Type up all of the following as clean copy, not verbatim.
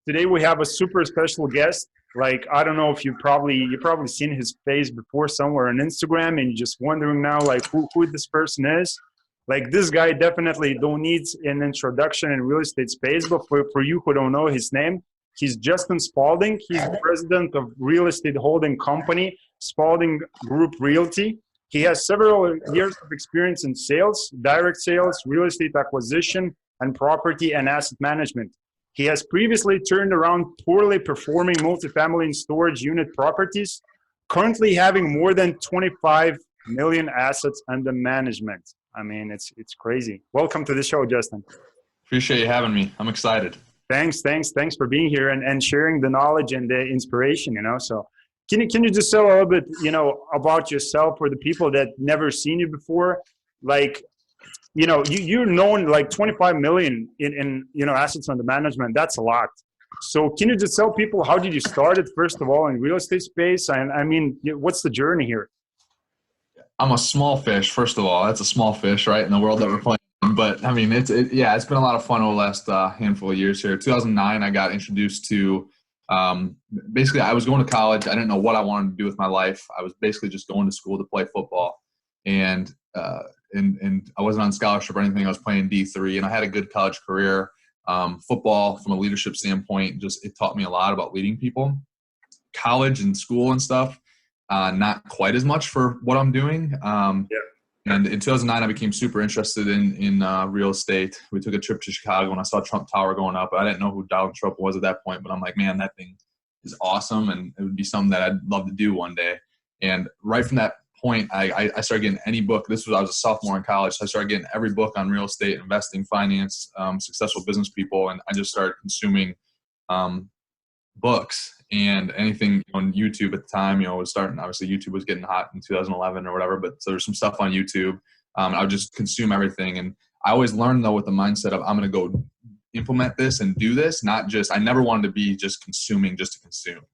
Today we have a super special guest. Like, I don't know if you probably seen his face before somewhere on Instagram, and you're just wondering now like who this person is. Like, this guy definitely don't need an introduction in real estate space, but for you who don't know his name, he's Justin Spaulding. He's the president of real estate holding company Spaulding Group Realty. He has several years of experience in sales, direct sales, real estate acquisition, and property and asset management. He has previously turned around poorly performing multifamily and storage unit properties, currently having more than 25 million assets under management. I mean, it's crazy. Welcome to the show, Justin. Appreciate you having me. I'm excited. Thanks for being here and sharing the knowledge and the inspiration, So can you just tell a little bit, about yourself for the people that never seen you before? Like, you're known like 25 million in assets under management. That's a lot. So can you just tell people, how did you start it, first of all, in real estate space? And I mean, what's the journey here? I'm a small fish, first of all. That's a small fish, right, in the world that we're playing in. But, I mean, it's been a lot of fun over the last handful of years here. 2009, I got introduced to basically, I was going to college. I didn't know what I wanted to do with my life. I was basically just going to school to play football. And I wasn't on scholarship or anything. I was playing D3, and I had a good college career. Football, from a leadership standpoint, it taught me a lot about leading people. College and school and stuff, not quite as much for what I'm doing. And in 2009, I became super interested in real estate. We took a trip to Chicago, and I saw Trump Tower going up. I didn't know who Donald Trump was at that point, but I'm like, man, that thing is awesome, and it would be something that I'd love to do one day. And right from that point, I started getting any book. I was a sophomore in college, so I started getting every book on real estate, investing, finance, successful business people, and I just started consuming books and anything on YouTube at the time. Was starting. Obviously, YouTube was getting hot in 2011 or whatever, but so there's some stuff on YouTube. I would just consume everything, and I always learned though with the mindset of I'm going to go implement this and do this. Not just I never wanted to be just consuming just to consume.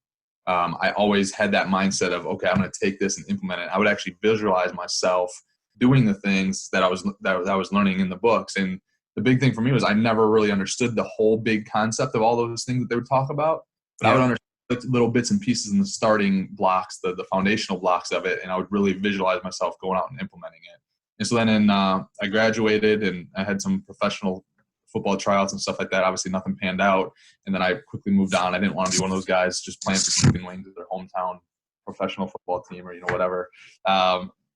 I always had that mindset of, okay, I'm going to take this and implement it. I would actually visualize myself doing the things that I was learning in the books. And the big thing for me was I never really understood the whole big concept of all those things that they would talk about. But I would understand little bits and pieces in the starting blocks, the foundational blocks of it, and I would really visualize myself going out and implementing it. And so then I graduated, and I had some professional football tryouts and stuff like that. Obviously nothing panned out. And then I quickly moved on. I didn't want to be one of those guys just playing for chicken wings at their hometown professional football team or, whatever.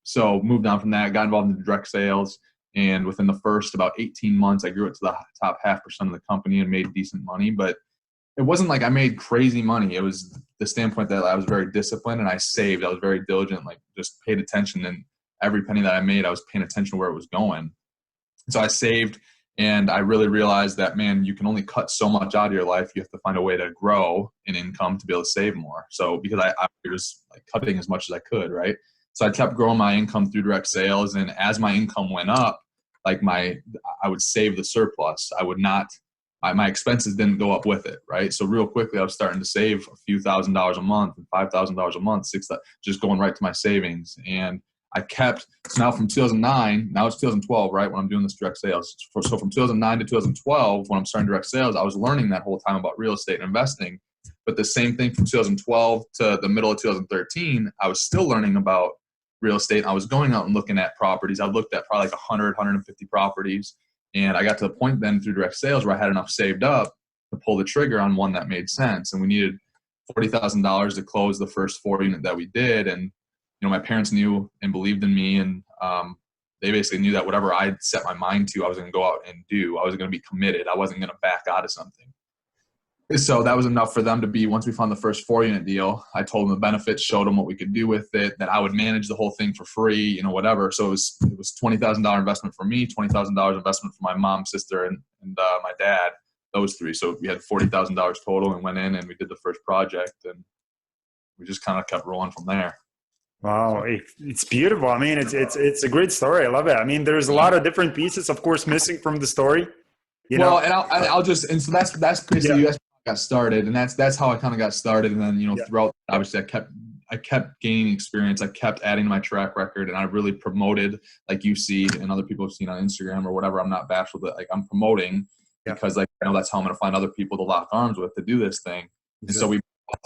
So moved on from that, got involved in direct sales. And within the first about 18 months, I grew it to the top 0.5% of the company and made decent money. But it wasn't like I made crazy money. It was the standpoint that I was very disciplined and I saved. I was very diligent, like just paid attention. And every penny that I made, I was paying attention to where it was going. So I saved. And I really realized that, man, you can only cut so much out of your life. You have to find a way to grow in income to be able to save more. So because I was like cutting as much as I could, right? So I kept growing my income through direct sales. And as my income went up, like I would save the surplus. I would not, my expenses didn't go up with it, right? So real quickly, I was starting to save a few $1,000s a month and $5,000 a month, just going right to my savings. And I kept, so now from 2009, now it's 2012, right, when I'm doing this direct sales. So from 2009 to 2012, when I'm starting direct sales, I was learning that whole time about real estate and investing. But the same thing from 2012 to the middle of 2013, I was still learning about real estate. I was going out and looking at properties. I looked at probably like 100, 150 properties. And I got to the point then through direct sales where I had enough saved up to pull the trigger on one that made sense. And we needed $40,000 to close the first 4 unit that we did. And my parents knew and believed in me, and they basically knew that whatever I'd set my mind to, I was going to go out and do. I was going to be committed. I wasn't going to back out of something. So that was enough for them to be, once we found the first 4-unit deal, I told them the benefits, showed them what we could do with it, that I would manage the whole thing for free, whatever. So it was $20,000 investment for me, $20,000 investment for my mom, sister, and my dad, those three. So we had $40,000 total and went in and we did the first project, and we just kind of kept rolling from there. Wow, it's beautiful. I mean, it's a great story. I love it. I mean, there's a lot of different pieces, of course, missing from the story. Well, and I'll just, and so that's basically US got started, and that's how I kind of got started. And then throughout, obviously, I kept gaining experience. I kept adding to my track record, and I really promoted, like you see, and other people have seen on Instagram or whatever. I'm not bashful, but like I'm promoting because like, I know that's how I'm going to find other people to lock arms with to do this thing. And so we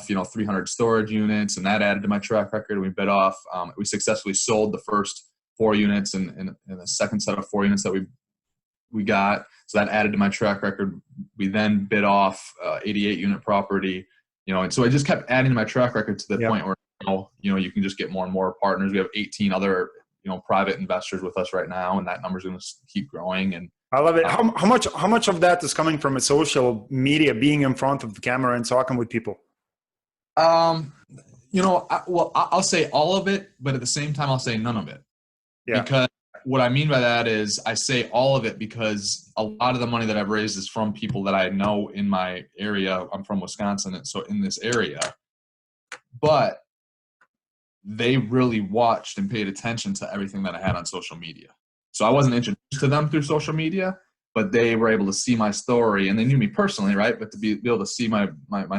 bid off, 300 storage units, and that added to my track record. We bid off, we successfully sold the first 4 units and the second set of 4 units that we got. So that added to my track record. We then bid off 88 unit property, and so I just kept adding to my track record to the point where, you can just get more and more partners. We have 18 other, private investors with us right now, and that number is going to keep growing. And I love it. How much of that is coming from a social media, being in front of the camera and talking with people? I'll say all of it, but at the same time, I'll say none of it. Yeah. Because what I mean by that is I say all of it because a lot of the money that I've raised is from people that I know in my area. I'm from Wisconsin, and so in this area, but they really watched and paid attention to everything that I had on social media. So I wasn't introduced to them through social media, but they were able to see my story, and they knew me personally, right? But to be able to see my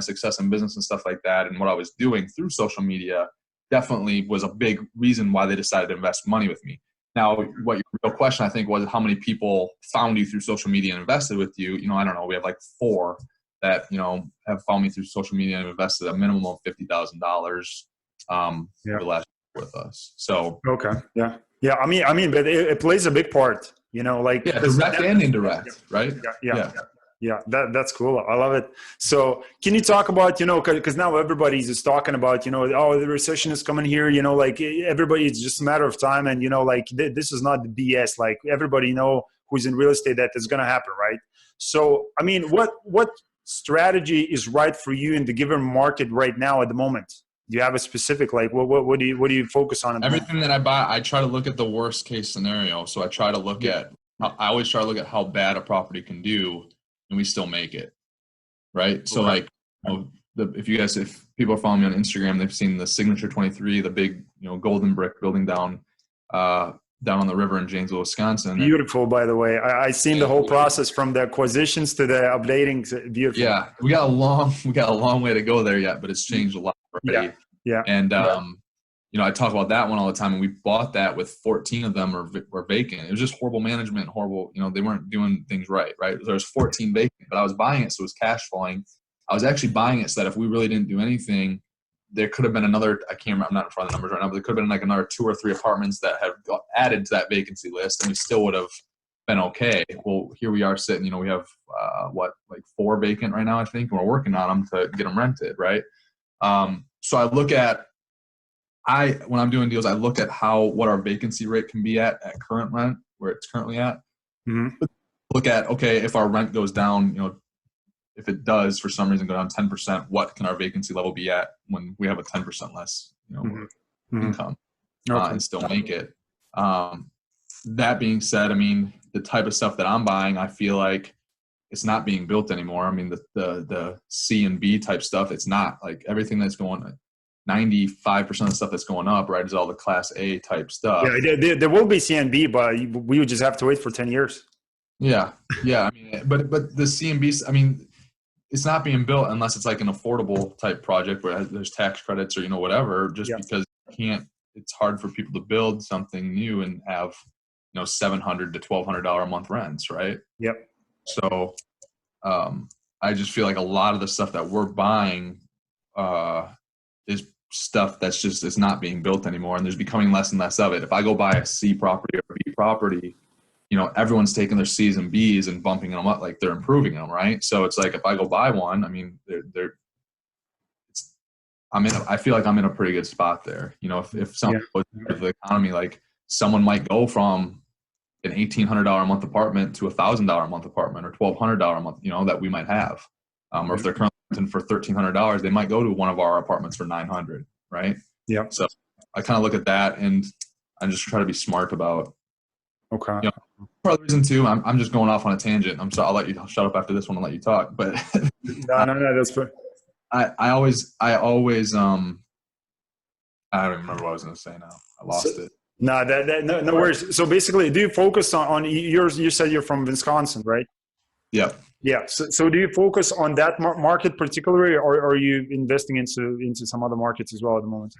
success in business and stuff like that, and what I was doing through social media definitely was a big reason why they decided to invest money with me. Now, what your real question, I think, was how many people found you through social media and invested with you. I don't know. We have like 4 that, have found me through social media and invested a minimum of $50,000 for the last year with us. So okay, yeah. I mean, but it plays a big part. Direct and indirect, right? Yeah, that's cool. I love it. So can you talk about, because now everybody's just talking about, the recession is coming here, everybody, it's just a matter of time. And, this is not the BS. Like everybody who's in real estate that is going to happen, right? So, I mean, what strategy is right for you in the given market right now at the moment? Do you have a specific, what do you focus on? Everything that I buy, I try to look at the worst case scenario. So I try to look at, I always try to look at how bad a property can do, and we still make it, right? So if people are following me on Instagram, they've seen the Signature 23, the big, golden brick building down on the river in Janesville, Wisconsin. Beautiful, by the way. I seen the whole process from the acquisitions to the updating. Beautiful. Yeah, we got a long way to go there yet, but it's changed a lot already. Yeah. And I talk about that one all the time, and we bought that with 14 of them were vacant. It was just horrible management, horrible. They weren't doing things right. There was 14 vacant, but I was buying it, so it was cash flowing. I was actually buying it so that if we really didn't do anything, there could have been another, I can't remember, I'm not in front of the numbers right now, but there could have been like another 2 or 3 apartments that have got added to that vacancy list, and we still would have been okay. Well, here we are sitting, we have, 4 vacant right now, I think, and we're working on them to get them rented, right? So I look at, when I'm doing deals, I look at what our vacancy rate can be at current rent, where it's currently at. Mm-hmm. Look at, okay, if our rent goes down, if it does for some reason go down 10%, what can our vacancy level be at when we have a 10% less, income and still make it? That being said, I mean, the type of stuff that I'm buying, I feel like it's not being built anymore. I mean, the C and B type stuff, it's not. Like everything that's going on, 95% of the stuff that's going up, right, is all the Class A type stuff. Yeah, there will be C and B, but we would just have to wait for 10 years. Yeah. I mean, but the C and B, I mean, it's not being built unless it's like an affordable type project where there's tax credits or, whatever, just because it's hard for people to build something new and have, $700 to $1,200 a month rents, right? Yep. So I just feel like a lot of the stuff that we're buying is stuff that's just, it's not being built anymore, and there's becoming less and less of it. If I go buy a C property or a B property, everyone's taking their C's and B's and bumping them up, like they're improving them, right? So it's like if I go buy one, I mean, I feel like I'm in a pretty good spot there. If someone goes to the economy, like someone might go from an $1,800 a month apartment to $1,000 a month apartment or $1,200 a month, that we might have. Or if they're currently renting for $1,300, they might go to one of our apartments for $900, right? Yeah. So I kind of look at that, and I just try to be smart about. Okay. Part of the reason too, I'm just going off on a tangent. I'm sorry, I'll let you shut up after this one and let you talk. But no, that's fair. I always I don't even remember what I was going to say now. I lost it. No, no worries. So basically, do you focus on yours? You said you're from Wisconsin, right? Yeah. Yeah. So do you focus on that market particularly, or are you investing into some other markets as well at the moment?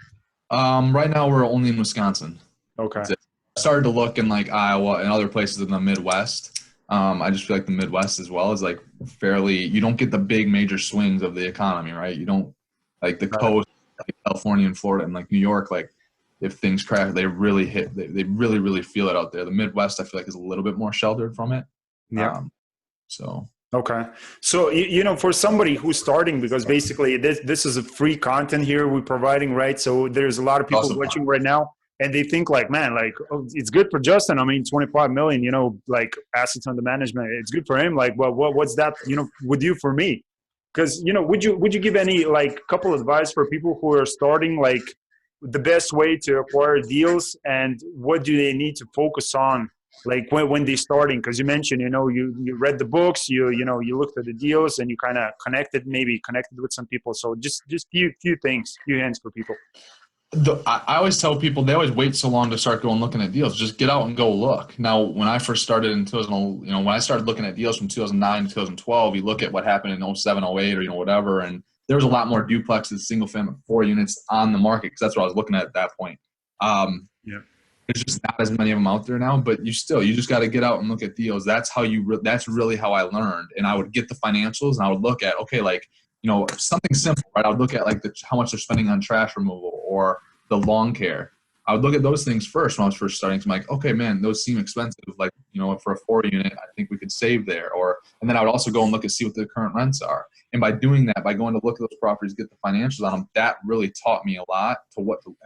Right now we're only in Wisconsin. Okay. I started to look in like Iowa and other places in the Midwest, I just feel like the Midwest as well is like fairly, you don't get the big major swings of the economy, right? You don't like the coast, like California and Florida and like New York, like if things crash, they really hit, they really, really feel it out there. The Midwest, I feel like is a little bit more sheltered from it. Yeah. So. Okay. So, for somebody who's starting, because basically this is a free content here we're providing, right? So there's a lot of people Awesome. watching right now and they think like, man, like, oh, it's good for Justin. I mean, 25 million, like assets under management. It's good for him. Like, well, what's that, would do for me? Because, would you give any like couple advice for people who are starting, like the best way to acquire deals and what do they need to focus on like when they're starting? Because you mentioned you read the books, you looked at the deals and you kind of connected with some people. So just few things, few hints for people. I always tell people they always wait so long to start going looking at deals. Just get out and go look. Now, when I first started in 2000, when I started looking at deals from 2009 to 2012, you look at what happened in 07, 08, or whatever, and there was a lot more duplexes, single family, 4 units on the market because that's what I was looking at that point. Yeah. There's just not as many of them out there now, but you just got to get out and look at deals. That's how that's really how I learned. And I would get the financials and I would look at, okay, like, something simple, right? I would look at like how much they're spending on trash removal or the lawn care. I would look at those things first when I was first starting. So I'm like, okay, man, those seem expensive. Like, for a 4 unit, I think we could save there. And then I would also go and look and see what the current rents are. And by doing that, by going to look at those properties, get the financials on them, that really taught me a lot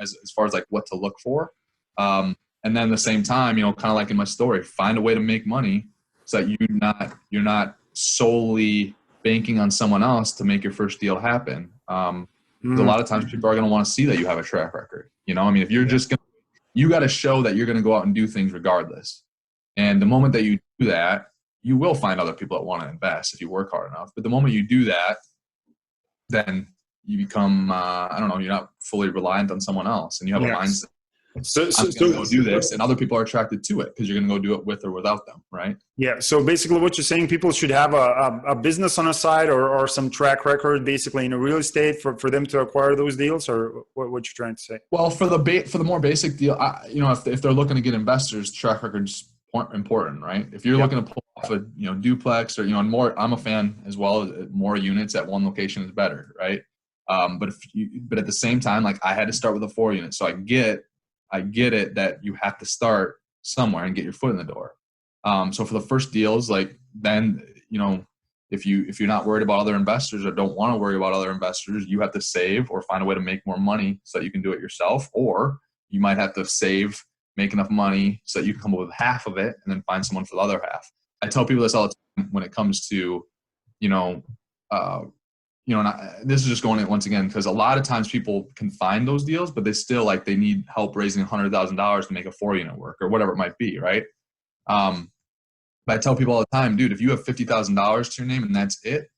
as far as like what to look for. And then at the same time, kind of like in my story, find a way to make money so that you're not solely banking on someone else to make your first deal happen. Because a lot of times people are going to want to see that you have a track record. If you're you got to show that you're going to go out and do things regardless. And the moment that you do that, you will find other people that want to invest if you work hard enough. But the moment you do that, then you become, you're not fully reliant on someone else and you have a mindset. So go do this, and other people are attracted to it because you're going to go do it with or without them, right? Yeah. So basically, what you're saying, people should have a business on a side or some track record, basically in a real estate for them to acquire those deals, or what you're trying to say? Well, for the more basic deal, if they're looking to get investors, track record's important, right? If you're looking to pull off a duplex or more, I'm a fan as well. More units at one location is better, right? But at the same time, like I had to start with a 4 unit, so I get it that you have to start somewhere and get your foot in the door. So for the first deals, like then, if you're not worried about other investors or don't want to worry about other investors, you have to save or find a way to make more money so that you can do it yourself. Or you might have to save, make enough money so that you can come up with half of it and then find someone for the other half. I tell people this all the time when it comes to, and this is just going in once again, because a lot of times people can find those deals, but they still they need help raising $100,000 to make a 4 unit work or whatever it might be. Right. But I tell people all the time, dude, if you have $50,000 to your name and that's it,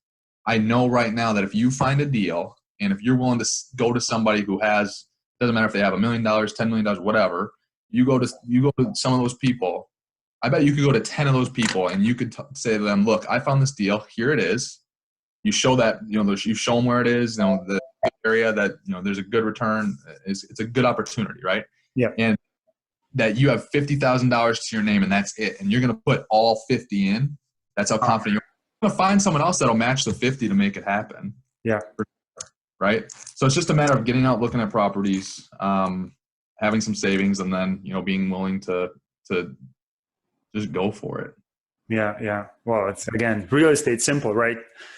I know right now that if you find a deal and if you're willing to go to somebody who has, doesn't matter if they have $1 million, $10 million, whatever, you go to some of those people. I bet you could go to 10 of those people and you could say to them, look, I found this deal. Here it is. You show that, you show them where it is, the area that, there's a good return. It's a good opportunity, right? Yeah. And that you have $50,000 to your name and that's it. And you're going to put all 50 in. That's how confident you're going to find someone else that'll match the 50 to make it happen. Yeah. Right. So it's just a matter of getting out, looking at properties, having some savings, and then, being willing to just go for it. Yeah. Well, it's again, real estate simple, right?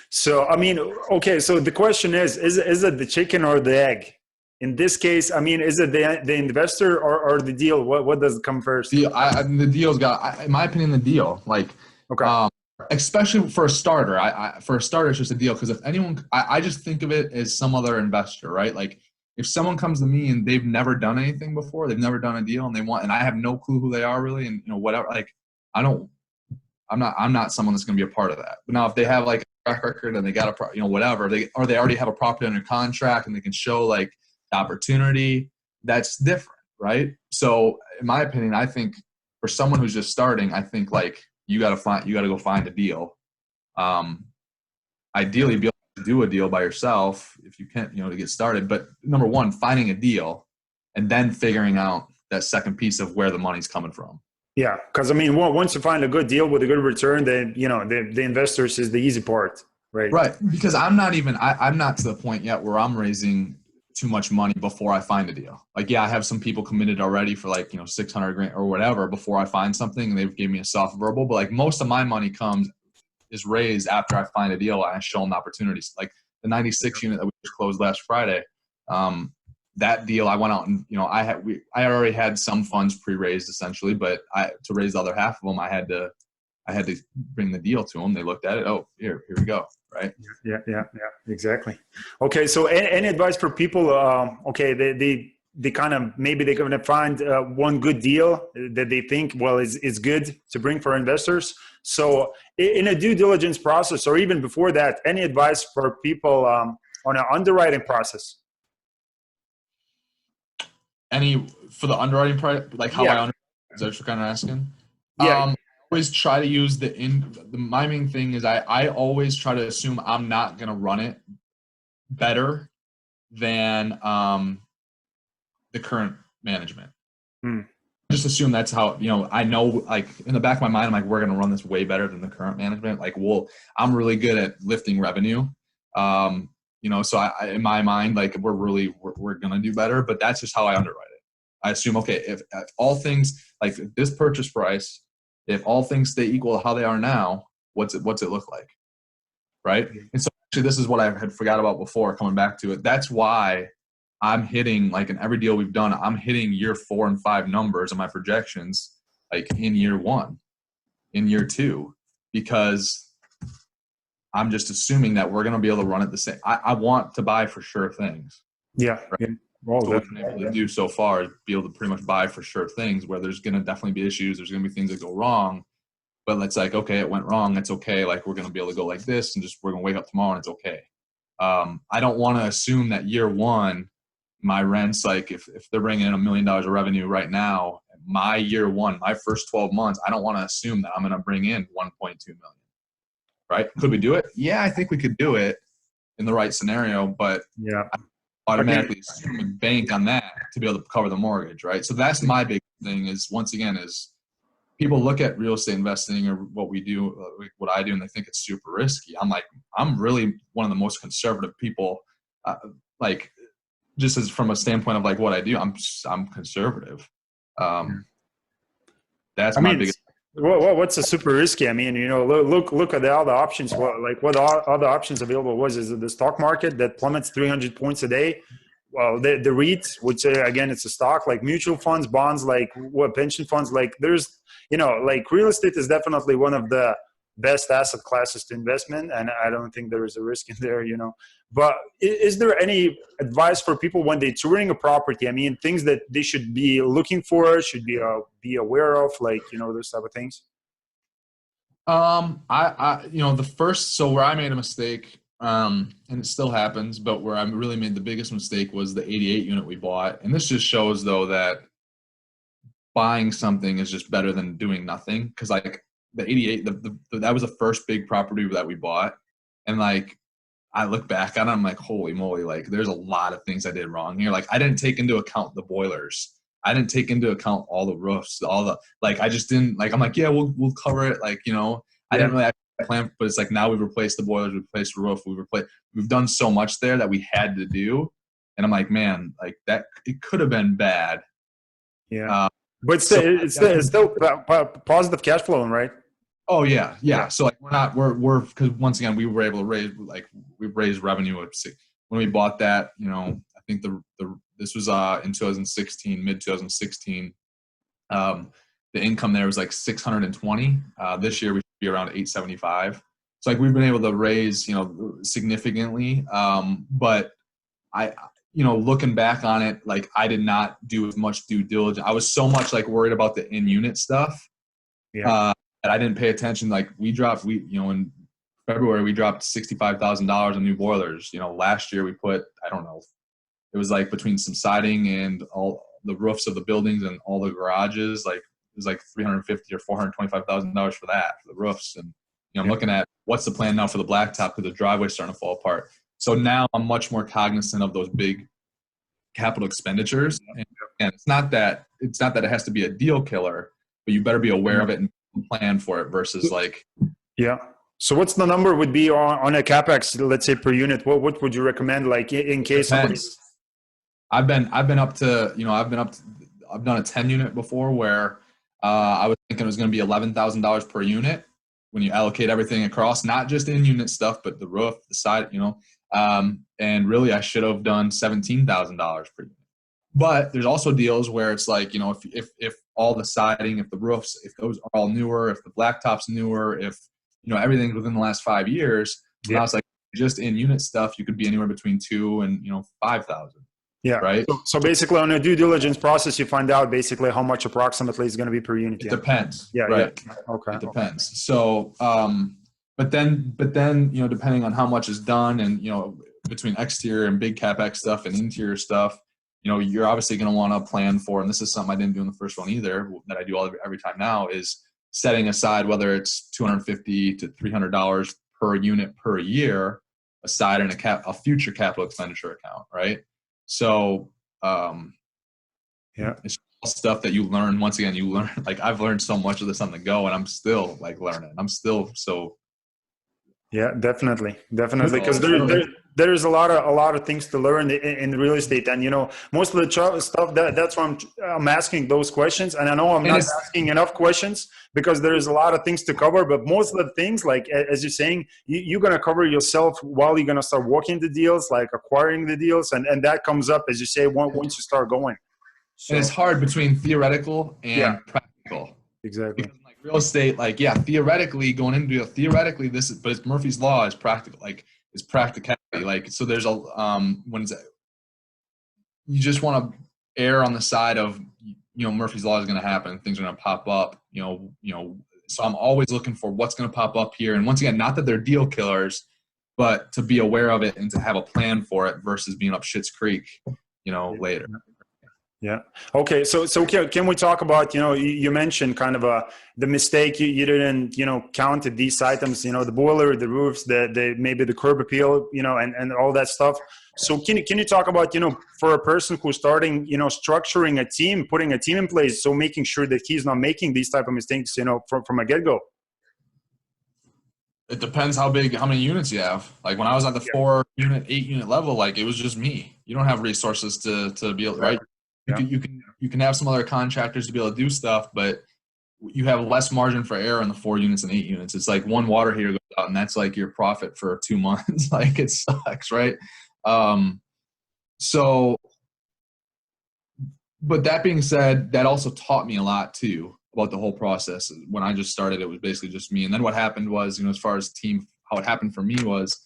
So, I mean, okay. So the question is it the chicken or the egg? In this case, I mean, is it the investor or the deal? What does come first? The deal's got, in my opinion, the deal. Like, okay. Especially for a starter. For a starter, it's just a deal. Because if anyone, I just think of it as some other investor, right? Like, if someone comes to me and they've never done anything before, they've never done a deal, and I have no clue who they are really, and whatever. Like, I'm not someone that's going to be a part of that. But now, if they have like a track record and they got whatever, they already have a property under contract and they can show like the opportunity, that's different, right? So, in my opinion, I think for someone who's just starting, I think like you got to go find a deal. Ideally, be able to do a deal by yourself if you can't, to get started. But number one, finding a deal and then figuring out that second piece of where the money's coming from. Yeah, because I mean, once you find a good deal with a good return, then the investors is the easy part, right? Right. Because I'm not to the point yet where I'm raising too much money before I find a deal. Like, yeah, I have some people committed already for like, 600 grand or whatever before I find something and they've given me a soft verbal. But like most of my money is raised after I find a deal and I show them the opportunities. Like the 96 unit that we just closed last Friday, that deal I went out and, I already had some funds pre-raised essentially, but to raise the other half of them, I had to bring the deal to them. They looked at it. Oh, here we go. Right. Yeah, exactly. Okay. So any advice for people? Okay. They kind of, maybe they're going to find one good deal that they think, well, is good to bring for investors. So in a due diligence process, or even before that, any advice for people on an underwriting process? For the underwriting price, like how I Yeah. underwrite, is that what you're kind of asking? Yeah. Always try to use my main thing is I always try to assume I'm not going to run it better than the current management. Hmm. Just assume that's how, I know, like in the back of my mind, I'm like, we're going to run this way better than the current management. Like, I'm really good at lifting revenue. So I in my mind, like we're going to do better, but that's just how I underwrite it. I assume, okay, if all things like this purchase price, if all things stay equal to how they are now, what's it look like? Right. And so actually this is what I had forgot about before, coming back to it. That's why I'm hitting, like in every deal we've done, I'm hitting year 4 and 5 numbers on my projections, like in year 1, in year 2, because I'm just assuming that we're going to be able to run it the same. I want to buy for sure things. Yeah. Right? Yeah. Well, So what we've been able to do so far is be able to pretty much buy for sure things where there's going to definitely be issues. There's going to be things that go wrong, but it's like, okay, it went wrong. It's okay. Like we're going to be able to go like this and we're going to wake up tomorrow and it's okay. I don't want to assume that year 1, my rents, like if they're bringing in $1 million of revenue right now, my year 1, my first 12 months, I don't want to assume that I'm going to bring in 1.2 million. Right? Could we do it? Yeah, I think we could do it in the right scenario, but yeah. I automatically assume and bank on that to be able to cover the mortgage, right? So that's my big thing is, once again, is people look at real estate investing or what we do, what I do, and they think it's super risky. I'm like, I'm really one of the most conservative people, like just as from a standpoint of like what I do, I'm conservative. That's my biggest. What's a super risky? I mean, look at all the options. What other options available was? Is it the stock market that plummets 300 points a day? Well, the REIT, which again, it's a stock, like mutual funds, bonds, like what pension funds, like there's, like real estate is definitely one of the best asset classes to investment. And I don't think there is a risk in there, but is there any advice for people when they're touring a property? I mean, things that they should be looking for, should be aware of, like, those type of things. So where I made a mistake, and it still happens, but where I really made the biggest mistake was the 88 unit we bought. And this just shows though that buying something is just better than doing nothing. Cause like the 88, that was the first big property that we bought. And like, I look back on it, I'm like, holy moly, like there's a lot of things I did wrong here. Like I didn't take into account the boilers. I didn't take into account all the roofs, I just didn't like, I'm like, yeah, we'll cover it. Like, I didn't really have a plan, but it's like, now we've replaced the boilers, we've replaced the roof, we've done so much there that we had to do. And I'm like, man, like that, it could have been bad. Yeah. But it's still positive cash flowing, right? Oh yeah. So like we're because once again we were able to we raised revenue when we bought that. I think this was in 2016, mid 2016. The income there was like 620. This year we should be around 875. So like we've been able to raise significantly. But looking back on it, like I did not do as much due diligence. I was so much like worried about the in-unit stuff. Yeah. That I didn't pay attention. Like in February, we dropped $65,000 on new boilers. Last year we put, I don't know, it was like between some siding and all the roofs of the buildings and all the garages, like it was like $350,000 or $425,000 for the roofs. And, I'm looking at what's the plan now for the blacktop because the driveway's starting to fall apart. So now I'm much more cognizant of those big capital expenditures. And it's not that it has to be a deal killer, but you better be aware of it and plan for it versus like. Yeah. So what's the number would be on a capex, let's say per unit? What would you recommend, like in case somebody's? I've been up to, I've done a 10 unit before where I was thinking it was going to be $11,000 per unit when you allocate everything across, not just in unit stuff, but the roof, the side, and really I should have done $17,000 per unit. But there's also deals where it's like, if all the siding, if the roofs, if those are all newer, if the blacktop's newer, if, everything's within the last 5 years, now it's like just in unit stuff, you could be anywhere between 2 and, 5,000. Yeah. Right. So basically on a due diligence process, you find out basically how much approximately is going to be per unit. It depends. Yeah. Right. Yeah. Okay. It depends. So, but then, depending on how much is done and, between exterior and big CapEx stuff and interior stuff, you're obviously going to want to plan for, and this is something I didn't do in the first one either, that I do every time now, is setting aside whether it's $250 to $300 per unit per year aside in a future capital expenditure account. Right. So, it's stuff that you learn. Once again, you learn, like I've learned so much of this on the go and I'm still like learning. I'm still so. Yeah, definitely. Because there is a lot of things to learn in real estate, and most of the stuff that's why I'm asking those questions, and I know I'm not asking enough questions because there is a lot of things to cover. But most of the things, like as you're saying, you're gonna cover yourself while you're gonna start working the deals, like acquiring the deals, and that comes up as you say once you start going. So, and it's hard between theoretical and practical. Exactly. Because like real estate, like theoretically going into it, theoretically but it's Murphy's law is practical, like it's practicality. Like so, there's a you just want to err on the side of Murphy's law is going to happen, things are going to pop up. So I'm always looking for what's going to pop up here, and once again, not that they're deal killers, but to be aware of it and to have a plan for it versus being up Schitt's Creek, later. Yeah. Okay. So can we talk about, you mentioned kind of the mistake you didn't, count these items, the boiler, the roofs, the maybe the curb appeal, and all that stuff. So can you talk about, for a person who's starting, structuring a team, putting a team in place, so making sure that he's not making these type of mistakes, from a get-go? It depends how many units you have. Like when I was at the 4-unit, 8-unit level, like it was just me. You don't have resources to be able, right? You can have some other contractors to be able to do stuff, but you have less margin for error in the 4 units and 8 units. It's like one water heater goes out and that's like your profit for 2 months. Like it sucks, right? So, but that being said, that also taught me a lot too about the whole process. When I just started, it was basically just me. And then what happened was, as far as team, how it happened for me was,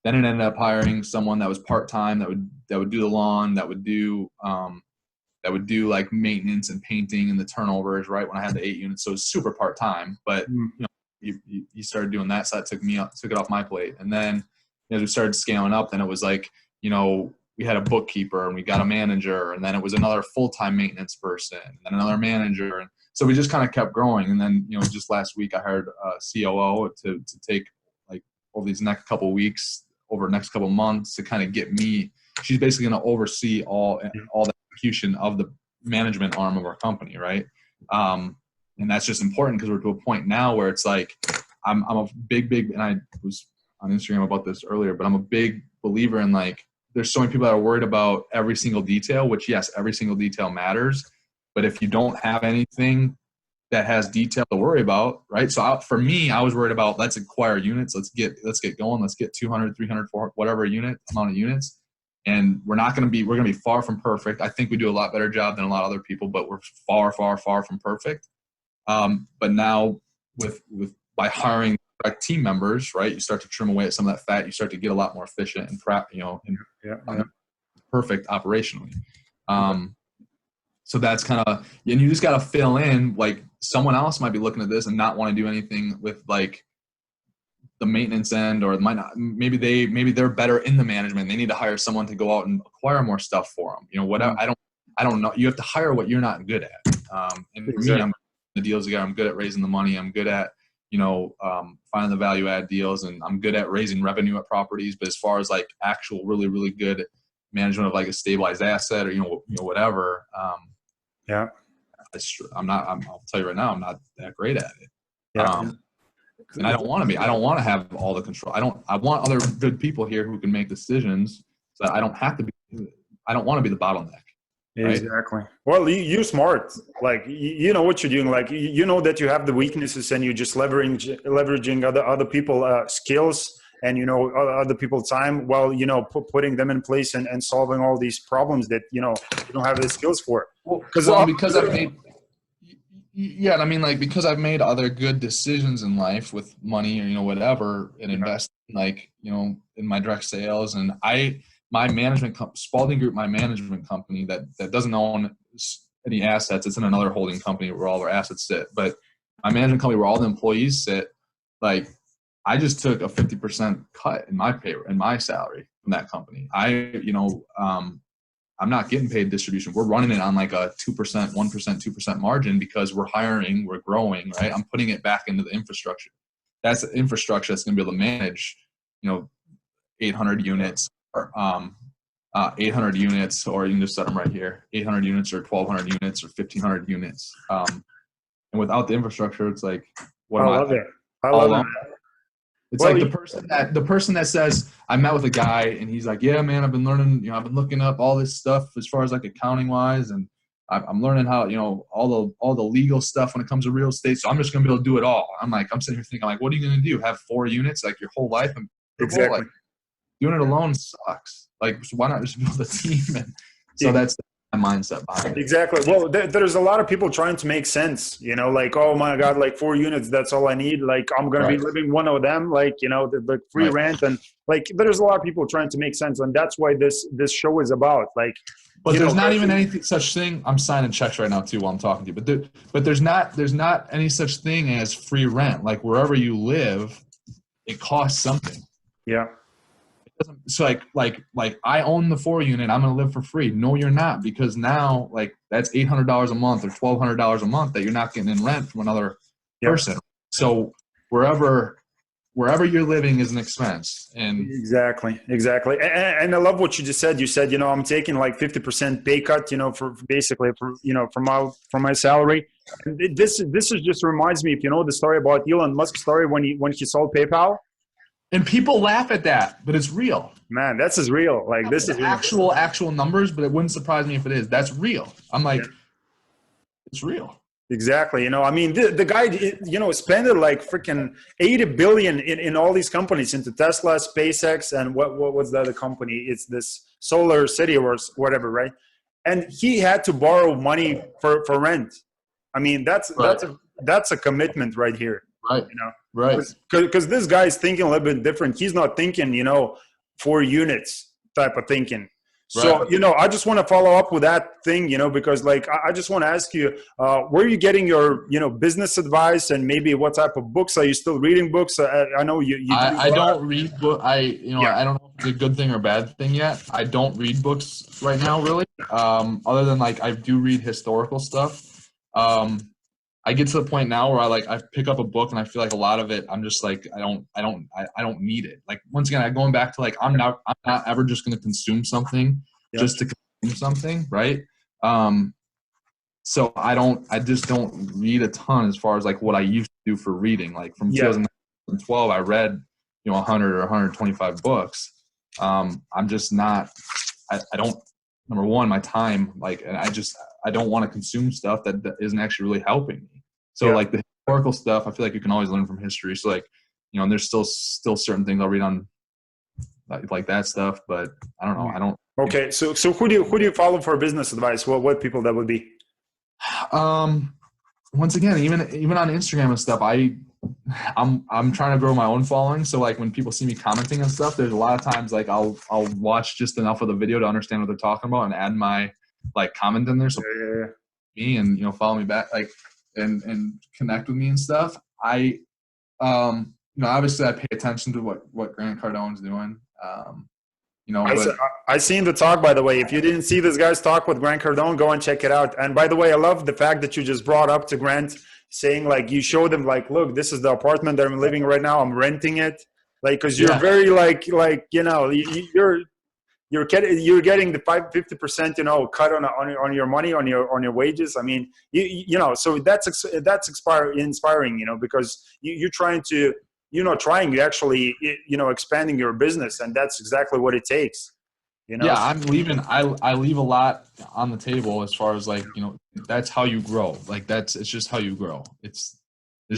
then it ended up hiring someone that was part-time that would do the lawn, that would do like maintenance and painting and the turnovers, right? When I had the 8 units. So it was super part-time, but he started doing that. So that took it off my plate. And then as we started scaling up, then it was like, we had a bookkeeper and we got a manager, and then it was another full-time maintenance person and then another manager. And so we just kind of kept growing. And then, just last week I hired a COO to take like over these next couple of weeks, over the next couple of months to kind of get me. She's basically going to oversee all the execution of the management arm of our company, right? And that's just important because we're to a point now where it's like I'm a big, and I was on Instagram about this earlier, but I'm a big believer in like there's so many people that are worried about every single detail, which yes, every single detail matters, but if you don't have anything that has detail to worry about, right? So for me, I was worried about let's acquire units, let's get going, let's get 200, 300, 400, whatever amount of units. And we're going to be far from perfect. I think we do a lot better job than a lot of other people, but we're far, far, far from perfect. But now by hiring team members, right, you start to trim away at some of that fat. You start to get a lot more efficient and perfect operationally. So that's kind of, and you just got to fill in, like someone else might be looking at this and not want to do anything with like the maintenance end, or maybe they're better in the management. They need to hire someone to go out and acquire more stuff for them. Whatever. I don't know. You have to hire what you're not good at. And for me, I'm the deals guy. I'm good at raising the money. I'm good at, finding the value add deals, and I'm good at raising revenue at properties. But as far as like actual really, really good management of like a stabilized asset or, whatever. I'll tell you right now, I'm not that great at it. Yeah. And I don't want to be. I don't want to have all the control. I want other good people here who can make decisions so that I don't have to be. I don't want to be the bottleneck. Right? Exactly. Well, you're smart. Like you know what you're doing. Like you know that you have the weaknesses, and you're just leveraging other people skills and other people's time while putting them in place and solving all these problems that you don't have the skills for. Because I've made. Yeah, I mean, like, because I've made other good decisions in life with money or whatever, and invest in my direct sales, and my management Spaulding Group, my management company that doesn't own any assets. It's in another holding company where all our assets sit. But my management company where all the employees sit, like, I just took a 50% cut in my salary from that company. I'm not getting paid distribution. We're running it on like a 2%, 1%, 2% margin because we're hiring, we're growing, right? I'm putting it back into the infrastructure. That's the infrastructure that's going to be able to manage, 800 units or 800 units, or you can just set them right here, 800 units or 1,200 units or 1,500 units. And without the infrastructure, it's like, I love it. I love it. It's like the person that says, I met with a guy and he's like, yeah, man, I've been learning, I've been looking up all this stuff as far as like accounting wise. And I'm learning how, all the legal stuff when it comes to real estate. So I'm just going to be able to do it all. I'm sitting here thinking, like, what are you going to do? Have 4 units like your whole life? And exactly. Like, doing it alone sucks. Like, so why not just build a team? And so that's my mindset behind it. Exactly. Well, there's a lot of people trying to make sense, like, oh my God, like 4 units, that's all I need. Like, I'm going to be living one of them, like, the free rent. And like, there's a lot of people trying to make sense. And that's why this show is about, like, but there's not even any such thing. I'm signing checks right now too while I'm talking to you, but there's not any such thing as free rent. Like, wherever you live, it costs something. Yeah. So like I own the 4 unit, I'm going to live for free. No, you're not, because now like that's $800 a month or $1,200 a month that you're not getting in rent from another person. So wherever you're living is an expense. And exactly. And I love what you just said. You said, I'm taking like 50% pay cut, for basically from my salary. And this is just reminds me, if you know the story about Elon Musk's story when he sold PayPal. And people laugh at that, but it's real. Man, this is real. Like, this is actual numbers, but it wouldn't surprise me if it is. That's real. I'm like, it's real. Exactly. I mean, the guy, spent like freaking 80 billion in all these companies, into Tesla, SpaceX, and what was the other company? It's this Solar City or whatever, right? And he had to borrow money for rent. I mean, that's a commitment right here. Right. Right. Because this guy is thinking a little bit different. He's not thinking, 4 units type of thinking. So, I just want to follow up with that thing, because like, I just want to ask you, where are you getting your, business advice, and maybe what type of books? Are you still reading books? I know you I don't read books. I don't know if it's a good thing or bad thing yet. I don't read books right now, really. Other than like, I do read historical stuff. I get to the point now where I pick up a book and I feel like a lot of it, I'm just like, I don't need it. Like, once again, I'm going back to like, I'm not ever just going to consume something just to consume something. Right. So I just don't read a ton as far as like what I used to do for reading. Like from 2012, I read, 100 or 125 books. I'm just not, I don't, number one, my time, like, and I don't want to consume stuff that isn't actually really helping me. So like the historical stuff, I feel like you can always learn from history. So like, and there's still certain things I'll read on like that stuff, but I don't know. I don't. Okay. So who do you follow for business advice? What people that would be? Once again, even on Instagram and stuff, I'm trying to grow my own following. So like when people see me commenting and stuff, there's a lot of times like I'll watch just enough of the video to understand what they're talking about and add my like comment in there. So me and follow me back, like and connect with me and stuff. I obviously I pay attention to what Grant Cardone's doing. I seen the talk, by the way. If you didn't see this guy's talk with Grant Cardone, go and check it out. And by the way, I love the fact that you just brought up to Grant, saying like, you showed them like, look, this is the apartment that I'm living right now. I'm renting it. Like, cause you're very you're you're getting the 50%, you know, cut on your money, on your wages. I mean, you know, so that's inspiring, you know, because you're trying to, you actually, you know, expanding your business, and that's exactly what it takes. You know? Yeah, I'm leaving. I leave a lot on the table as far as like, you know, that's how you grow. Like it's just how you grow. There's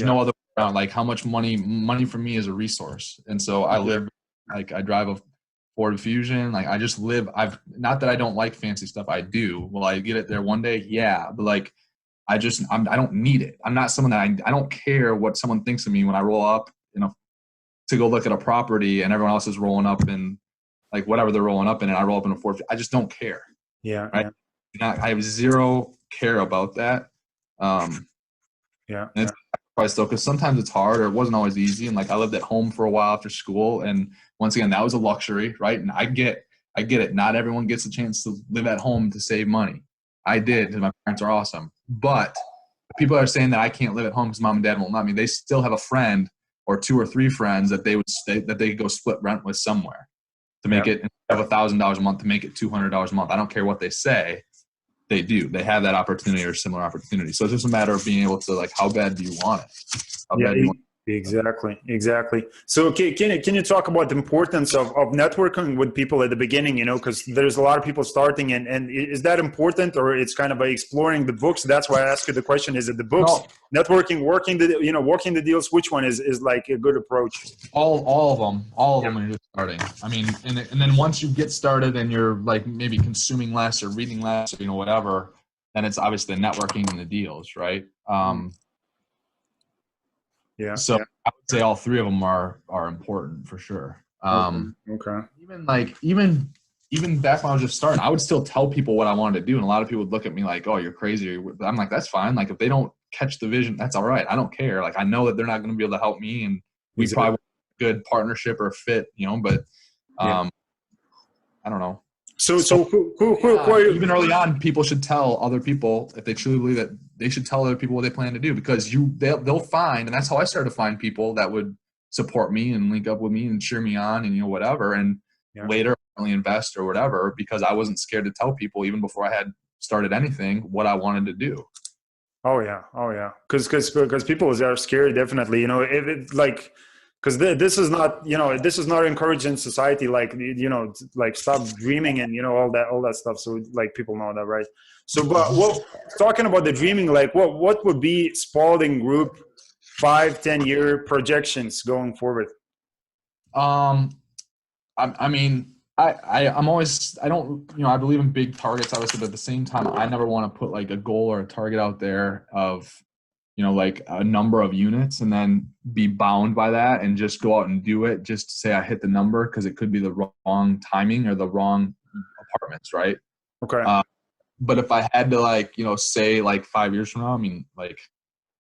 no other way around. Like how much money for me is a resource. And so I live, like I drive a Ford Fusion. Like I just live, not that I don't like fancy stuff. I do. Will I get it there one day? Yeah. But like, I don't need it. I'm not someone that I don't care what someone thinks of me when I roll up, you know, to go look at a property and everyone else is rolling up in like whatever they're rolling up in, and I roll up in a Ford. I just don't care. Yeah. Right? Yeah. I have zero care about that. Yeah. And it's probably still, because sometimes it's hard, or it wasn't always easy. And like I lived at home for a while after school, and once again, that was a luxury, right? And I get it. Not everyone gets a chance to live at home to save money. I did, and my parents are awesome. But people are saying that I can't live at home because mom and dad won't let me. They still have a friend or two or three friends that they could go split rent with somewhere to make it, instead of $1,000 a month, to make it $200 a month. I don't care what they say. They do. They have that opportunity or similar opportunity. So it's just a matter of being able to, like, how bad do you want it? How bad do you want it? Exactly. So can you talk about the importance of networking with people at the beginning, you know, because there's a lot of people starting, and is that important, or it's kind of exploring the books? That's why I asked you the question. Is it the books, networking, working the deals? Which one is like a good approach? All of them when you're starting. I mean, and then once you get started and you're like maybe consuming less or reading less or, you know, whatever, then it's obviously the networking and the deals, right? So I would say all three of them are important for sure. Okay. Even back when I was just starting, I would still tell people what I wanted to do, and a lot of people would look at me like, "Oh, you're crazy." But I'm like, "That's fine. Like if they don't catch the vision, that's all right. I don't care. Like I know that they're not going to be able to help me, and we probably want a good partnership or fit, you know." But I don't know. So even early on, people should tell other people, if they truly believe that, they should tell other people what they plan to do, because they'll find, and that's how I started to find people that would support me and link up with me and cheer me on, and, you know, whatever. And later I'll invest or whatever, because I wasn't scared to tell people, even before I had started anything, what I wanted to do. Oh yeah. Because people are scared, definitely. You know, if it like. Because this is not encouraged in society, like, you know, like stop dreaming and, you know, all that stuff. So like people know that, right? So, but talking about the dreaming, like what would be Spaulding Group 5-10 year projections going forward? I mean, I'm always, I don't, you know, I believe in big targets, obviously, but at the same time, I never want to put like a goal or a target out there of, you know, like a number of units and then be bound by that and just go out and do it just to say I hit the number, because it could be the wrong timing or the wrong apartments, right? Okay. But if I had to, like, you know, say like 5 years from now, I mean, like,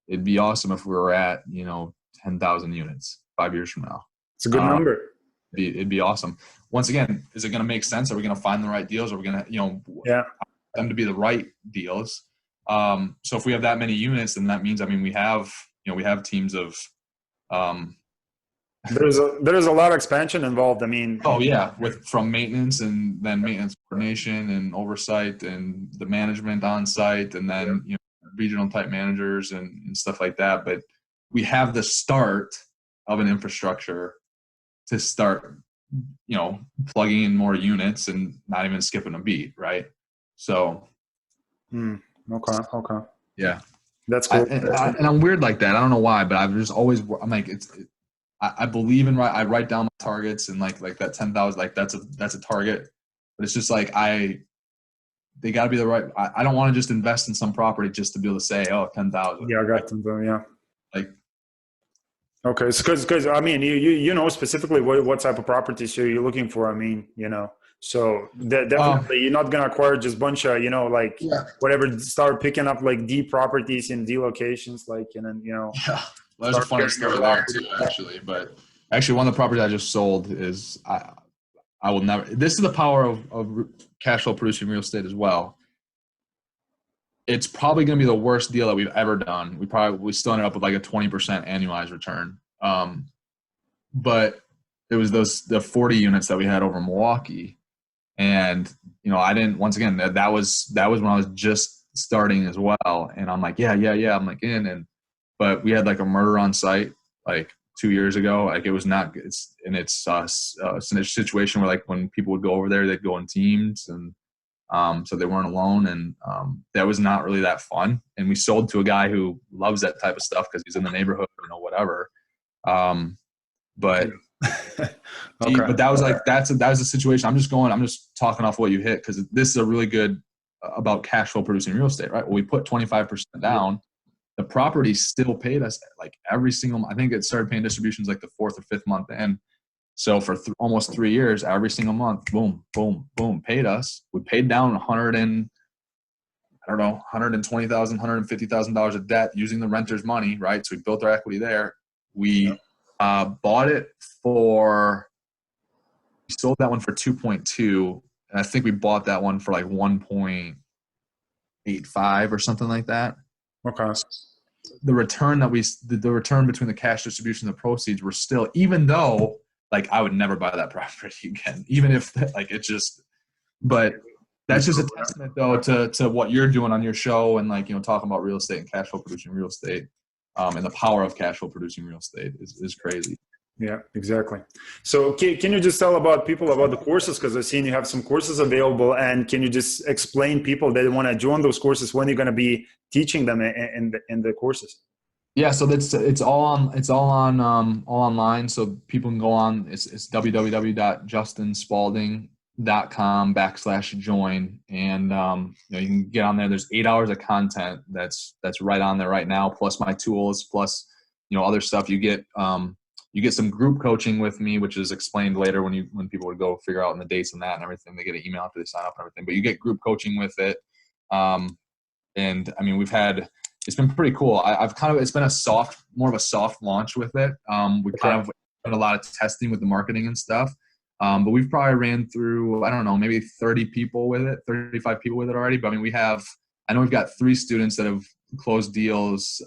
it'd be awesome if we were at, you know, 10,000 units 5 years from now. It's a good number. It'd be awesome. Once again, is it going to make sense? Are we going to find the right deals? Are we going to, you know, them to be the right deals? So if we have that many units, then that means, I mean, we have teams of, there's a lot of expansion involved. I mean, from maintenance, and then maintenance coordination and oversight, and the management on site, and then, you know, regional type managers and stuff like that. But we have the start of an infrastructure to start, you know, plugging in more units and not even skipping a beat. Right. So. Okay. Yeah. That's cool. And I'm weird like that. I don't know why, but I'm like, I believe in, I write down my targets, and like that 10,000, like that's a target, but it's just like, they gotta be the right, I don't want to just invest in some property just to be able to say, oh, 10,000. Yeah, I got them. Yeah. Like, okay. Because I mean, you know specifically what type of properties you're looking for. I mean, you know, so definitely you're not gonna acquire just a bunch of, you know, like whatever. Start picking up like D properties in D locations, like, and then, you know. Yeah, well, there's a funny story there too, actually. But actually, one of the properties I just sold is, I will never. This is the power of cash flow producing real estate as well. It's probably going to be the worst deal that we've ever done. We still ended up with like a 20% annualized return. But it was the 40 units that we had over in Milwaukee. And, you know, I didn't, once again, that was when I was just starting as well. And I'm like, yeah. I'm like but we had like a murder on site, like 2 years ago. Like it was not, it's in a situation where like when people would go over there, they'd go in teams and, so they weren't alone. And, that was not really that fun. And we sold to a guy who loves that type of stuff because he's in the neighborhood, you know, whatever. But Okay. but that was like, that was the situation. I'm just talking off what you hit. Cause this is a really good about cash flow producing real estate, right? Well, we put 25% down. The property still paid us like every single, I think it started paying distributions like the 4th or 5th month in. So for almost 3 years, every single month, boom, boom, boom, paid us. We paid down $120,000, $150,000 of debt using the renter's money, right? So we built our equity there. We bought it we sold that one for 2.2, and I think we bought that one for like 1.85 or something like that. Okay. The return the return between the cash distribution and the proceeds were still, even though like I would never buy that property again, even if like it's just, but that's just a testament though to what you're doing on your show and like, you know, talking about real estate and cash flow producing real estate, and the power of cash flow producing real estate is crazy. Yeah, exactly. So can you just tell people about the courses? Because I've seen you have some courses available, and can you just explain people that want to join those courses when you're going to be teaching them in the courses? Yeah, so it's all online. So people can go on. It's www.justinspalding.com/join, and you know, you can get on there. There's 8 hours of content that's right on there right now, plus my tools, plus, you know, other stuff. You get some group coaching with me, which is explained later when people would go figure out the dates and that and everything. They get an email after they sign up and everything. But you get group coaching with it. And I mean, it's been pretty cool. It's been more of a soft launch with it. We kind of done a lot of testing with the marketing and stuff. But we've probably ran through, I don't know, maybe 30 people with it, 35 people with it already. But I mean, I know we've got 3 students that have closed deals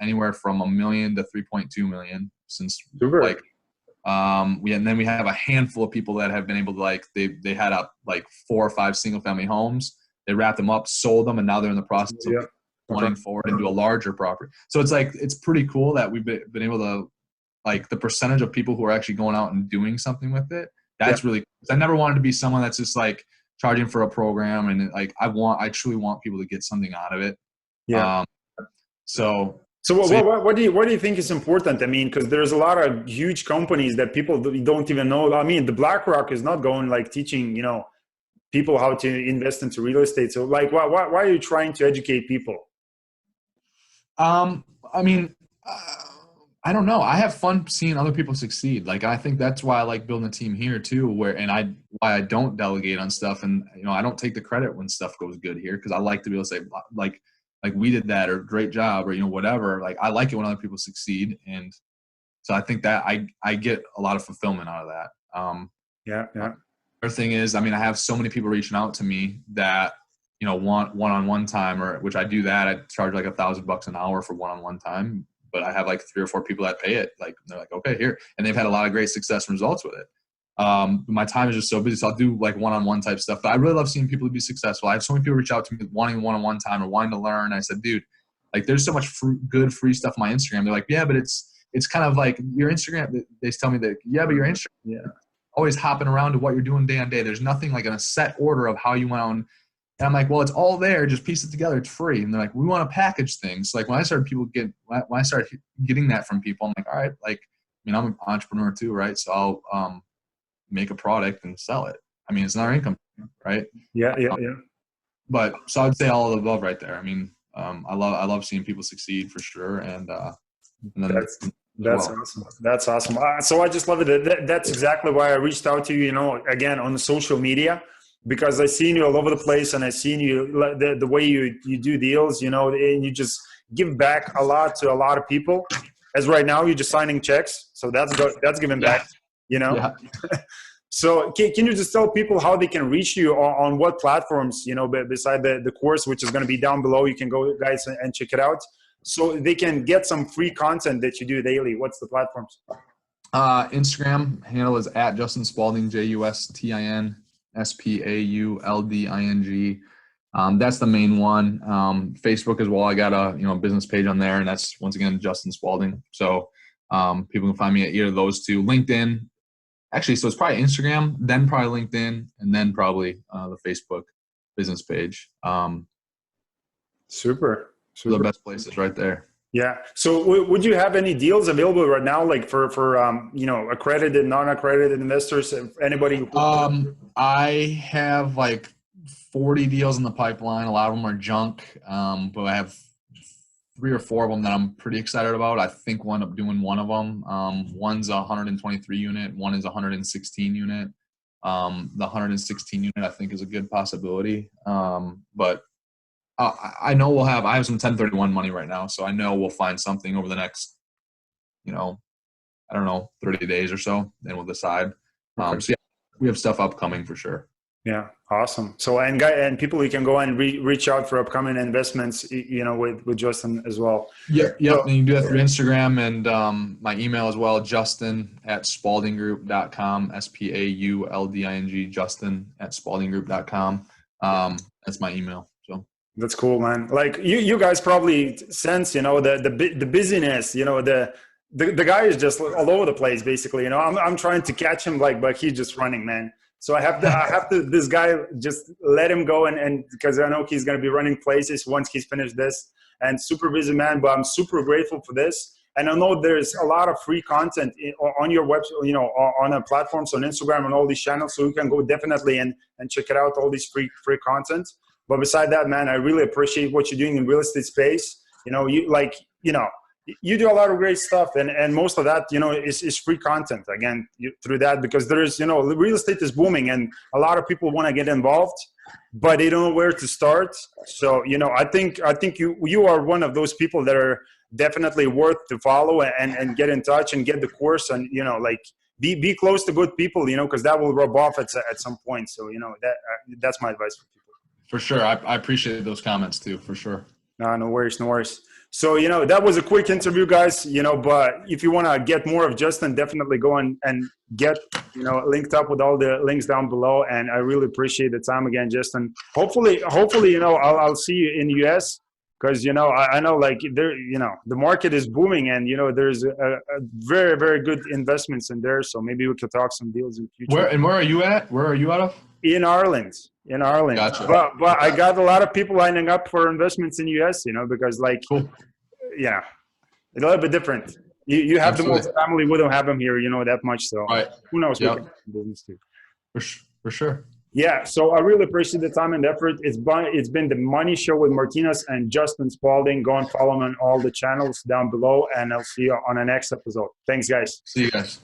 anywhere from $1 million to $3.2 million since like, and then we have a handful of people that have been able to, like, they had up like 4 or 5 single family homes. They wrapped them up, sold them, and now they're in the process of running forward into a larger property. So it's like, it's pretty cool that we've been able to, like, the percentage of people who are actually going out and doing something with it. That's really cool. I never wanted to be someone that's just like charging for a program, and like I truly want people to get something out of it. Yeah. So what do you think is important? I mean, because there's a lot of huge companies that people don't even know. I mean, the BlackRock is not going like teaching, you know, people how to invest into real estate. So like, why are you trying to educate people? I mean, I don't know. I have fun seeing other people succeed. Like, I think that's why I like building a team here too, why I don't delegate on stuff. And, you know, I don't take the credit when stuff goes good here, because I like to be able to say like we did that, or great job, or, you know, whatever. Like, I like it when other people succeed. And so I think that I get a lot of fulfillment out of that. Other thing is, I mean, I have so many people reaching out to me that, you know, want one-on-one time, which I do that. I charge like $1,000 an hour for one-on-one time, but I have like 3 or 4 people that pay it. Like, they're like, okay, here. And they've had a lot of great success and results with it. My time is just so busy. So I'll do like one-on-one type stuff, but I really love seeing people be successful. I have so many people reach out to me wanting one-on-one time or wanting to learn. I said, dude, like, there's so much good free stuff on my Instagram. They're like, yeah, but it's kind of like your Instagram. They tell me that, yeah, but your Instagram, always hopping around to what you're doing day on day. There's nothing like in a set order of how you went on. And I'm like, well, it's all there. Just piece it together. It's free. And they're like, we want to package things. Like, when I started getting that from people, I'm like, all right, like, I mean, I'm an entrepreneur too, right? So I'll make a product and sell it. I mean, it's not our income, right? Yeah. But so I'd say all of the above right there. I mean, I love seeing people succeed for sure. And then that's awesome. That's awesome. So I just love it. That's exactly why I reached out to you, you know, again, on the social media, because I seen you all over the place, and I seen you, the way you do deals, you know, and you just give back a lot to a lot of people. As right now, you're just signing checks. So that's giving back, you know? Yeah. So can you just tell people how they can reach you on what platforms, you know, beside the course, which is going to be down below. You can go, guys, and check it out. So they can get some free content that you do daily. What's the platforms? Instagram handle is @Justin Spalding, JUSTIN Spaulding. That's the main one. Facebook as well. I got a business page on there, and that's once again Justin Spalding. So people can find me at either of those two. LinkedIn, actually, so it's probably Instagram, then probably LinkedIn, and then probably the Facebook business page. Super. The best places right there. Yeah. So would you have any deals available right now, like for accredited, non-accredited investors? If anybody? I have like 40 deals in the pipeline. A lot of them are junk, but I have 3 or 4 of them that I'm pretty excited about. I think we'll end up doing one of them. One's a 123 unit. One is a 116 unit. The 116 unit I think is a good possibility. But I know I have some 1031 money right now, so I know we'll find something over the next, 30 days or so, then we'll decide. So yeah, we have stuff upcoming for sure. Yeah. Awesome. So, and people, you can go and reach out for upcoming investments, with Justin as well. Yep. So, and you can do that through Instagram and my email as well, justin@spaldinggroup.com, Spaulding, justin@spaldinggroup.com. That's my email. So that's cool, man. Like you guys probably sense, the busyness, the guy is just all over the place, basically. I'm trying to catch him, but he's just running, man. So I have to this guy, just let him go and because I know he's going to be running places once he's finished this, and super busy, man. But I'm super grateful for this. And I know there's a lot of free content on your website, on the platforms, on Instagram and all these channels. So you can go definitely and check it out, all these free content. But beside that, man, I really appreciate what you're doing in real estate space. You do a lot of great stuff, and most of that, is free content, again, through that, because there's, real estate is booming and a lot of people want to get involved, but they don't know where to start. So, I think you are one of those people that are definitely worth to follow and get in touch and get the course, and, be close to good people, because that will rub off at some point. So, that's my advice for people. For sure. I appreciate those comments too, for sure. No worries. So, that was a quick interview, guys, but if you want to get more of Justin, definitely go and get, linked up with all the links down below. And I really appreciate the time again, Justin. Hopefully, I'll see you in the US, because, I know the market is booming, and, there's a very, very good investments in there. So maybe we could talk some deals in the future. Where are you at? Where are you out of? In Ireland. Gotcha. But I got a lot of people lining up for investments in the US, because cool. Yeah, a little bit different. You have Absolutely. the multi-family, we don't have them here, that much. So right. Who knows? Yep. We can do business too. For sure. Yeah. So I really appreciate the time and effort. It's been the Money Show with Martinez and Justin Spalding. Go and follow them on all the channels down below, and I'll see you on the next episode. Thanks, guys. See you guys.